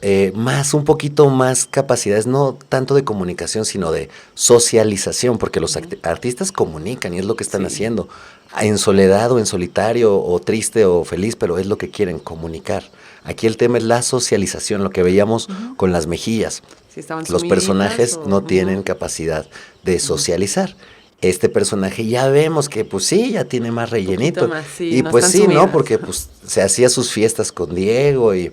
un poquito más capacidades, no tanto de comunicación, sino de socialización, porque los artistas comunican y es lo que están haciendo, en soledad o en solitario, o triste o feliz, pero es lo que quieren, comunicar. Aquí el tema es la socialización, lo que veíamos con las mejillas. Sí, los personajes no tienen capacidad de socializar. Este personaje ya vemos que pues sí, ya tiene más rellenito. Más, sí, y no pues sí, sumidas. ¿no? Porque pues se hacía sus fiestas con Diego y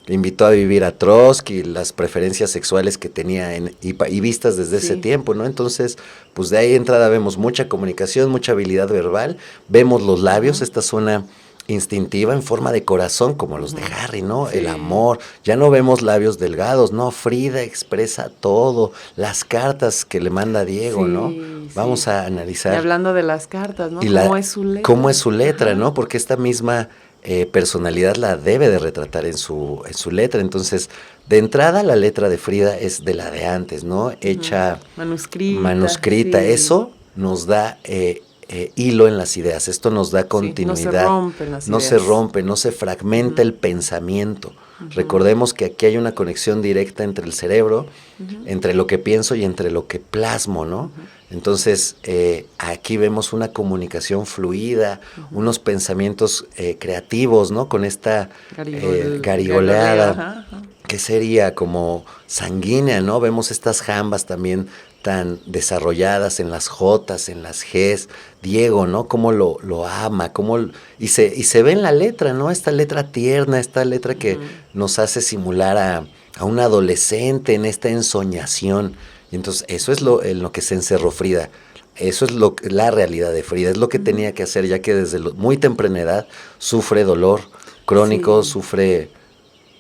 invitó a vivir a Trotsky, las preferencias sexuales que tenía y vistas desde ese tiempo, ¿no? Entonces, pues de ahí de entrada vemos mucha comunicación, mucha habilidad verbal, vemos los labios, esta zona instintiva en forma de corazón, como los de Harry, ¿no? El amor, ya no vemos labios delgados, ¿no? Frida expresa todo, las cartas que le manda Diego, ¿no? Vamos a analizar. Y hablando de las cartas, ¿no? ¿Cómo es su letra? ¿Cómo es su letra, no? Porque esta misma personalidad la debe de retratar en su letra. Entonces, de entrada, la letra de Frida es de la de antes, ¿no? Hecha manuscrita. Eso nos da hilo en las ideas. Esto nos da continuidad. No se rompe, no se fragmenta el pensamiento. Recordemos que aquí hay una conexión directa entre el cerebro, entre lo que pienso y entre lo que plasmo, ¿no? Entonces, aquí vemos una comunicación fluida, unos pensamientos creativos, ¿no? Con esta garigoleada, que sería como sanguínea, ¿no? Vemos estas jambas también tan desarrolladas en las Jotas, en las Gs, Diego, ¿no? Cómo lo ama, y se ve en la letra, ¿no? Esta letra tierna, esta letra que nos hace simular a un adolescente en esta ensoñación. Y entonces eso es en lo que se encerró Frida. Eso es la realidad de Frida, es lo que tenía que hacer, ya que desde muy temprana edad sufre dolor crónico, sufre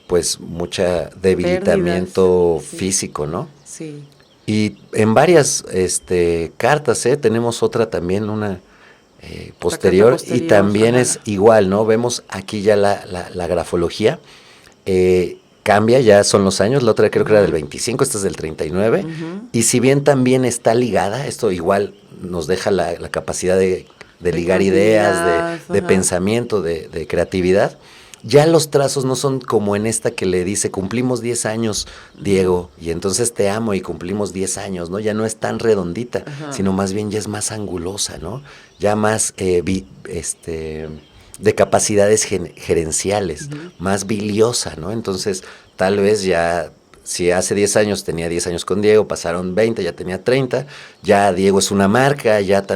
pues mucha debilitamiento físico, ¿no? Sí. Y en varias cartas, tenemos otra también, una posterior, y también es igual, ¿no? Vemos aquí ya la grafología, cambia, ya son los años, la otra creo que era del 25, esta es del 39, y si bien también está ligada, esto igual nos deja la capacidad de ligar ideas, de pensamiento, de creatividad. Ya los trazos no son como en esta que le dice, cumplimos 10 años, Diego, y entonces te amo y cumplimos 10 años, ¿no? Ya no es tan redondita, sino más bien ya es más angulosa, ¿no? Ya más de capacidades gerenciales, más biliosa, ¿no? Entonces, tal vez ya, si hace 10 años tenía 10 años con Diego, pasaron 20, ya tenía 30, ya Diego es una marca, ya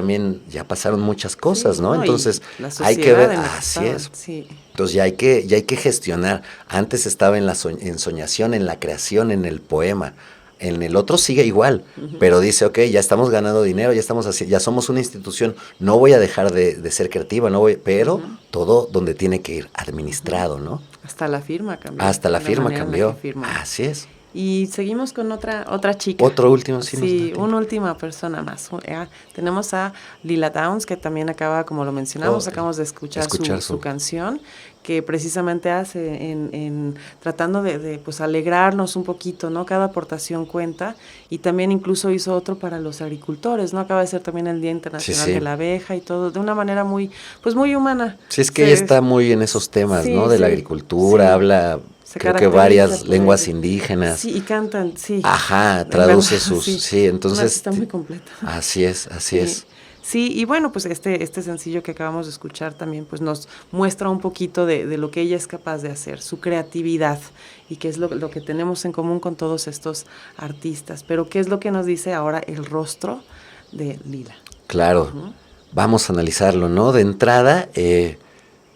pasaron muchas cosas, ¿no? Entonces, hay que ver, así es. Sí. Entonces ya hay que gestionar. Antes estaba en la ensoñación, en la creación, en el poema. En el otro sigue igual, pero dice, ok, ya estamos ganando dinero, ya somos una institución, no voy a dejar de ser creativa, pero todo donde tiene que ir, administrado, ¿no? Hasta la firma cambió. Hasta la firma cambió, así es. Y seguimos con otra chica. Otro último, sí, una última persona más. Tenemos a Lila Downs, que también acaba, como lo mencionamos, acabamos de escuchar su canción, que precisamente hace en tratando de pues alegrarnos un poquito, ¿no? Cada aportación cuenta, y también incluso hizo otro para los agricultores, ¿no? Acaba de ser también el Día Internacional de la Abeja y todo, de una manera muy humana. Sí, es que ella está muy en esos temas, ¿no? De la agricultura, habla... Creo que varias lenguas indígenas. Sí, y cantan, Ajá, traduce sus... Sí, entonces... Está muy completa. Así es. Sí, y bueno, pues este sencillo que acabamos de escuchar también pues nos muestra un poquito de lo que ella es capaz de hacer, su creatividad, y qué es lo que tenemos en común con todos estos artistas. Pero qué es lo que nos dice ahora el rostro de Lila. Claro, vamos a analizarlo, ¿no? De entrada...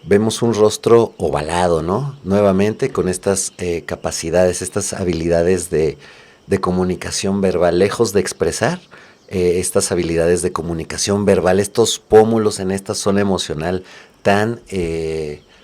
vemos un rostro ovalado, ¿no? Nuevamente con estas capacidades, estas habilidades de comunicación verbal, lejos de expresar, estas habilidades de comunicación verbal, estos pómulos en esta zona emocional tan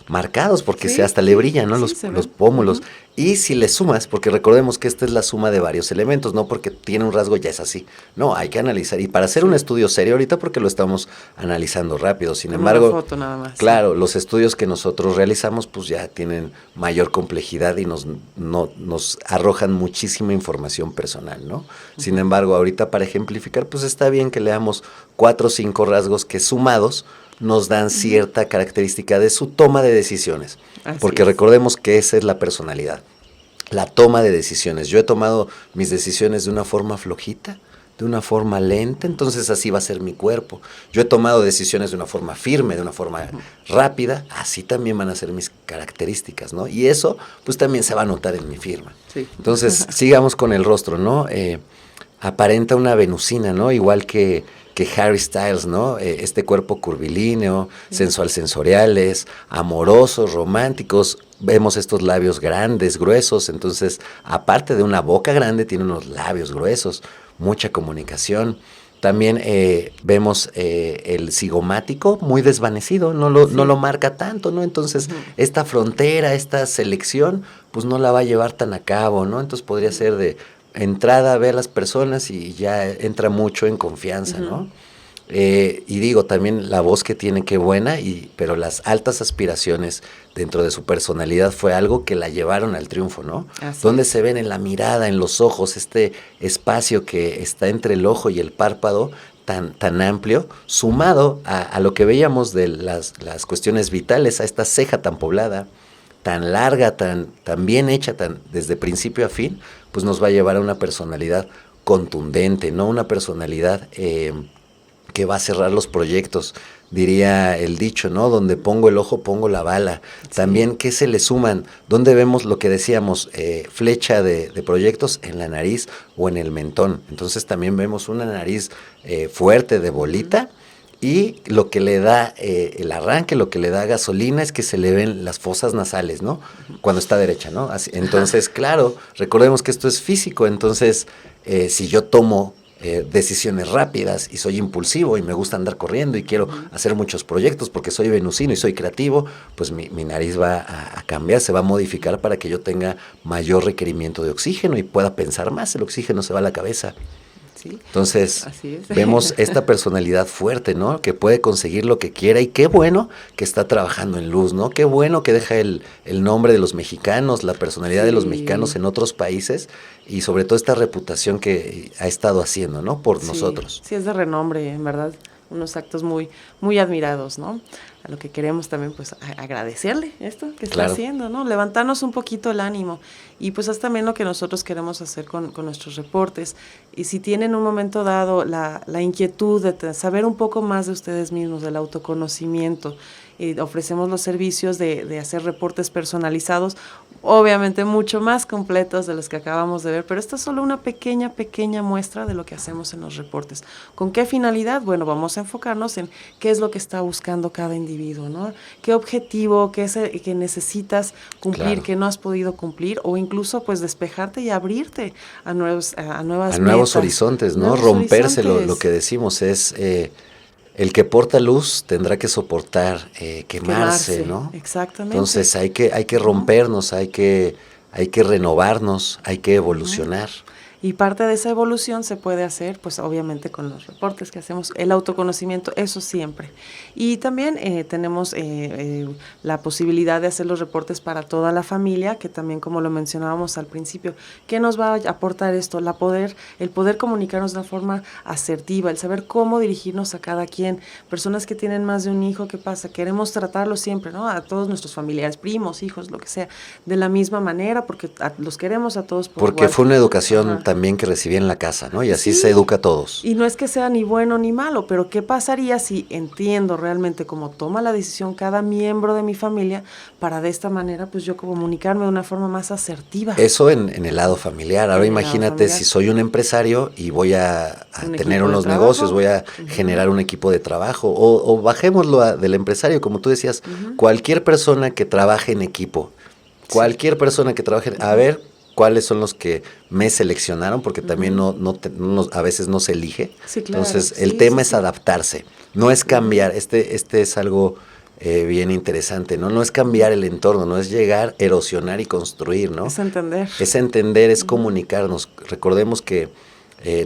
marcados, porque hasta le brillan, ¿no? Los pómulos. Y si le sumas, porque recordemos que esta es la suma de varios elementos, no porque tiene un rasgo ya es así. No, hay que analizar. Y para hacer un estudio serio ahorita, porque lo estamos analizando rápido. Sin embargo, una foto nada más. Claro, los estudios que nosotros realizamos pues ya tienen mayor complejidad y nos arrojan muchísima información personal, ¿no? Sin embargo, ahorita para ejemplificar, pues está bien que leamos 4 o 5 rasgos que sumados nos dan cierta característica de su toma de decisiones. Porque recordemos que esa es la personalidad, la toma de decisiones. Yo he tomado mis decisiones de una forma flojita, de una forma lenta, entonces así va a ser mi cuerpo. Yo he tomado decisiones de una forma firme, de una forma rápida, así también van a ser mis características, ¿no? Y eso, pues también se va a notar en mi firma. Sí. Entonces, sigamos con el rostro, ¿no? Aparenta una venusina, ¿no? Igual que Harry Styles, ¿no? Este cuerpo curvilíneo, sensual sensoriales, amorosos, románticos. Vemos estos labios grandes, gruesos. Entonces, aparte de una boca grande, tiene unos labios gruesos, mucha comunicación. También vemos el cigomático muy desvanecido, no lo marca tanto, ¿no? Entonces, esta frontera, esta selección, pues no la va a llevar tan a cabo, ¿no? Entonces, podría ser de entrada, ve a las personas y ya entra mucho en confianza, ¿no? Y digo, también la voz que tiene, qué buena, pero las altas aspiraciones dentro de su personalidad fue algo que la llevaron al triunfo, ¿no? Donde se ven en la mirada, en los ojos, este espacio que está entre el ojo y el párpado, tan amplio, sumado a lo que veíamos de las cuestiones vitales, a esta ceja tan poblada, tan larga, tan bien hecha, desde principio a fin, pues nos va a llevar a una personalidad contundente, ¿no? Una personalidad que va a cerrar los proyectos, diría el dicho, ¿no? Donde pongo el ojo, pongo la bala. Sí. También, ¿qué se le suman? ¿Dónde vemos lo que decíamos? Flecha de proyectos en la nariz o en el mentón. Entonces también vemos una nariz fuerte de bolita. Y lo que le da el arranque, lo que le da gasolina es que se le ven las fosas nasales, ¿no? Cuando está derecha, ¿no? Así, entonces, claro, recordemos que esto es físico, entonces si yo tomo decisiones rápidas y soy impulsivo y me gusta andar corriendo y quiero hacer muchos proyectos porque soy venusino y soy creativo, pues mi nariz va a cambiar, se va a modificar para que yo tenga mayor requerimiento de oxígeno y pueda pensar más, el oxígeno se va a la cabeza. ¿Sí? Entonces, vemos esta personalidad fuerte, ¿no? Que puede conseguir lo que quiera y qué bueno que está trabajando en luz, ¿no? Qué bueno que deja el nombre de los mexicanos, la personalidad de los mexicanos en otros países y sobre todo esta reputación que ha estado haciendo, ¿no? Por nosotros. Sí, es de renombre, en verdad. Unos actos muy, muy admirados, ¿no? A lo que queremos también, pues, agradecerle esto que está haciendo, ¿no? Levantarnos un poquito el ánimo. Y pues es también lo que nosotros queremos hacer con nuestros reportes. Y si tienen un momento dado la inquietud de saber un poco más de ustedes mismos, del autoconocimiento, ofrecemos los servicios de hacer reportes personalizados, obviamente mucho más completos de los que acabamos de ver, pero esta es solo una pequeña muestra de lo que hacemos en los reportes. ¿Con qué finalidad? Bueno, vamos a enfocarnos en qué es lo que está buscando cada individuo, ¿no? ¿Qué objetivo, qué es el que necesitas cumplir, que no has podido cumplir, o incluso pues despejarte y abrirte a nuevas nuevos horizontes, ¿no? Romperse, lo que decimos es el que porta luz tendrá que soportar quemarse, ¿no? Exactamente. Entonces hay que rompernos, hay que renovarnos, hay que evolucionar. Y parte de esa evolución se puede hacer, pues obviamente con los reportes que hacemos, el autoconocimiento, eso siempre. Y también tenemos la posibilidad de hacer los reportes para toda la familia, que también como lo mencionábamos al principio, ¿qué nos va a aportar esto? El poder comunicarnos de una forma asertiva, el saber cómo dirigirnos a cada quien. Personas que tienen más de un hijo, ¿qué pasa? Queremos tratarlos siempre, ¿no? A todos nuestros familiares, primos, hijos, lo que sea, de la misma manera, porque los queremos a todos por porque igual. Fue una educación también que recibí en la casa, ¿no? Y así se educa a todos. Y no es que sea ni bueno ni malo, pero ¿qué pasaría si entiendo realmente cómo toma la decisión cada miembro de mi familia para de esta manera, pues yo comunicarme de una forma más asertiva? Eso en el lado familiar. Ahora imagínate si soy un empresario y voy a tener unos negocios, voy a generar un equipo de trabajo, o bajémoslo del empresario, como tú decías, cualquier persona que trabaje en equipo, cualquier persona que trabaje, a ver, cuáles son los que me seleccionaron, porque también a veces no se elige. Sí, claro. Entonces, el tema es adaptarse, no es cambiar. Este es algo bien interesante, ¿no? No es cambiar el entorno, no es llegar, erosionar y construir, ¿no? Es entender. Es entender, es comunicarnos. Recordemos que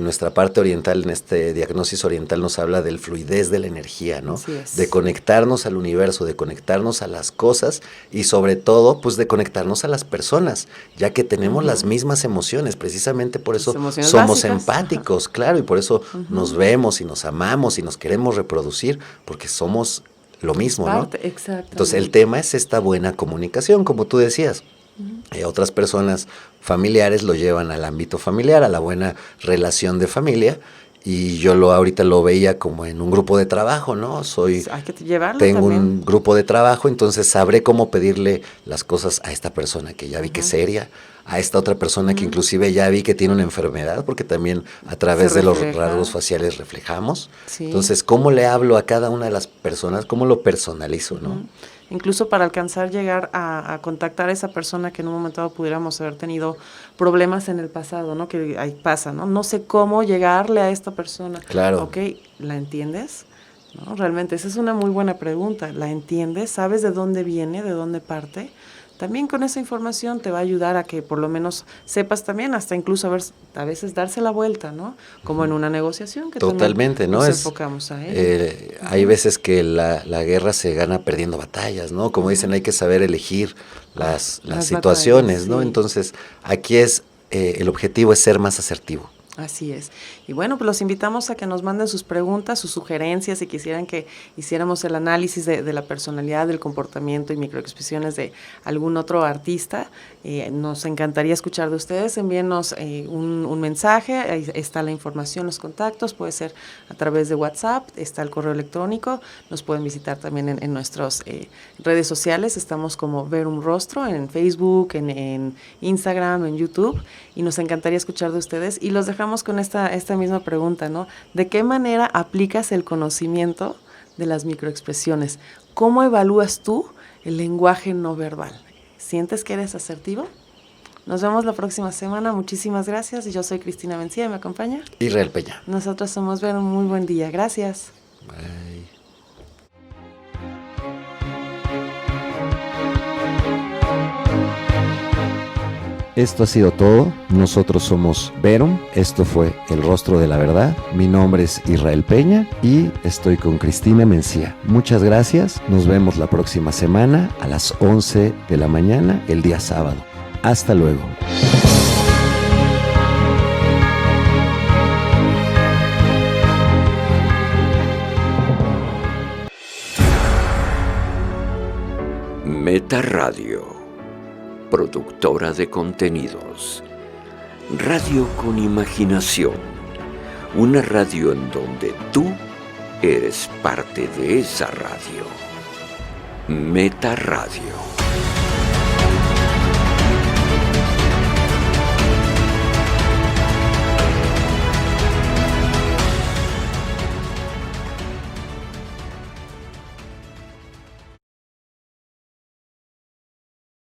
nuestra parte oriental, en este diagnosis oriental, nos habla del fluidez de la energía, ¿no? Así es. De conectarnos al universo, de conectarnos a las cosas y sobre todo, pues de conectarnos a las personas, ya que tenemos las mismas emociones, precisamente por eso somos básicas. Empáticos, claro, y por eso nos vemos y nos amamos y nos queremos reproducir, porque somos lo mismo, ¿no? Exacto. Entonces el tema es esta buena comunicación, como tú decías. Otras personas familiares lo llevan al ámbito familiar, a la buena relación de familia, y yo ahorita lo veía como en un grupo de trabajo, ¿no? Hay que llevarlo tengo también. un grupo de trabajo, entonces sabré cómo pedirle las cosas a esta persona que ya vi que es seria, a esta otra persona que inclusive ya vi que tiene una enfermedad, porque también a través de los rasgos faciales reflejamos. Sí. Entonces, ¿cómo le hablo a cada una de las personas? ¿Cómo lo personalizo, no? Incluso para llegar a contactar a esa persona que en un momento dado pudiéramos haber tenido problemas en el pasado, ¿no? Que ahí pasa, ¿no? No sé cómo llegarle a esta persona. Claro. ¿Ok? ¿La entiendes? ¿No? Realmente, esa es una muy buena pregunta. ¿La entiendes? ¿Sabes de dónde viene? ¿De dónde parte? También con esa información te va a ayudar a que por lo menos sepas también, hasta incluso a veces darse la vuelta, ¿no? Como en una negociación que totalmente, ¿no? Nos enfocamos a ello. Hay veces que la guerra se gana perdiendo batallas, ¿no? Como dicen, hay que saber elegir las situaciones, batallas, ¿no? Sí. Entonces, aquí el objetivo es ser más asertivo. Así es. Y bueno, pues los invitamos a que nos manden sus preguntas, sus sugerencias, si quisieran que hiciéramos el análisis de la personalidad, del comportamiento y microexpresiones de algún otro artista. Nos encantaría escuchar de ustedes. Envíenos un mensaje, ahí está la información, los contactos, puede ser a través de WhatsApp, está el correo electrónico, nos pueden visitar también en nuestras redes sociales, estamos como Ver un Rostro, en Facebook, en Instagram, en YouTube, y nos encantaría escuchar de ustedes. Y los dejamos con esta misma pregunta, ¿no? ¿De qué manera aplicas el conocimiento de las microexpresiones? ¿Cómo evalúas tú el lenguaje no verbal? ¿Sientes que eres asertivo? Nos vemos la próxima semana. Muchísimas gracias. Yo soy Cristina Mencía, ¿me acompaña? Israel Peña. Nosotros somos Ver un muy buen día. Gracias. Bye. Esto ha sido todo. Nosotros somos Verum. Esto fue El Rostro de la Verdad. Mi nombre es Israel Peña y estoy con Cristina Mencía. Muchas gracias. Nos vemos la próxima semana a las 11 de la mañana, el día sábado. Hasta luego. Meta Radio, productora de contenidos, radio con imaginación, una radio en donde tú eres parte de esa radio. Meta Radio.